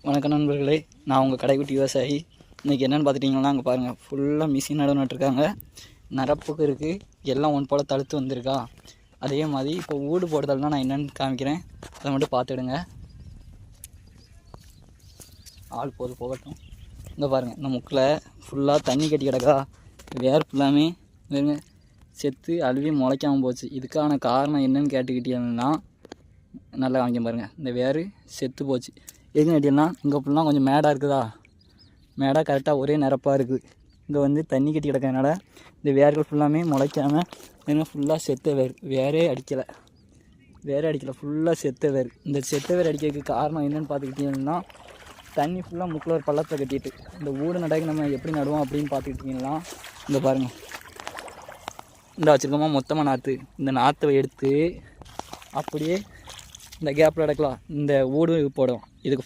வணக்கம் நண்பர்களே, நான் உங்கள் கடைக்குட்டி விவசாயி. இன்றைக்கி என்னென்னு பார்த்துட்டிங்கன்னா, அங்கே பாருங்கள், ஃபுல்லாக மிஷின் நடவு நட்டுருக்காங்க. நிரப்புக்கு இருக்குது, எல்லாம் ஒன் போல் தழுத்து வந்திருக்கா. அதே மாதிரி இப்போ ஊடு போடுறதுலாம் நான் என்னென்னு காமிக்கிறேன், அதை மட்டும் பார்த்துடுங்க. ஆள் போகட்டும். இங்கே பாருங்கள், இந்த முக்கில் ஃபுல்லாக தண்ணி கட்டி கிடக்கா. வேர் ஃபுல்லாமே வேறுங்க செத்து அழுவி முளைக்காமல் போச்சு. இதுக்கான காரணம் என்னென்னு கேட்டுக்கிட்டீங்கன்னா, நல்லா காமிக்க பாருங்கள், இந்த வேர் செத்து போச்சு. எதுன்னு கேட்டிங்கன்னா, இங்கே ஃபுல்லாக கொஞ்சம் மேடாக இருக்குதா, மேடாக கரெக்டாக ஒரே நிரப்பாக இருக்குது. இங்கே வந்து தண்ணி கட்டி கிடக்கிறதுனால இந்த வேர்கள் ஃபுல்லாமே முளைக்காமல் ஏன்னா ஃபுல்லாக செத்த வேரே அடிக்கலை ஃபுல்லாக செத்த வேர். இந்த செத்த வேர் அடிக்கிறதுக்கு காரணம் என்னென்னு பார்த்துக்கிட்டிங்கன்னா, தண்ணி ஃபுல்லாக முக்கில் ஒரு பள்ளத்தை கட்டிட்டு இந்த ஊடு நடைக்கு நம்ம எப்படி நடுவோம் அப்படின்னு பார்த்துக்கிட்டிங்கன்னா, இங்கே பாருங்கள், இந்த வச்சுருக்கோமா மொத்தமாக நாற்று. இந்த நாற்றை எடுத்து அப்படியே இந்த கேப்பில் நடக்கலாம் இந்த ஊடு போடும். இதுக்கு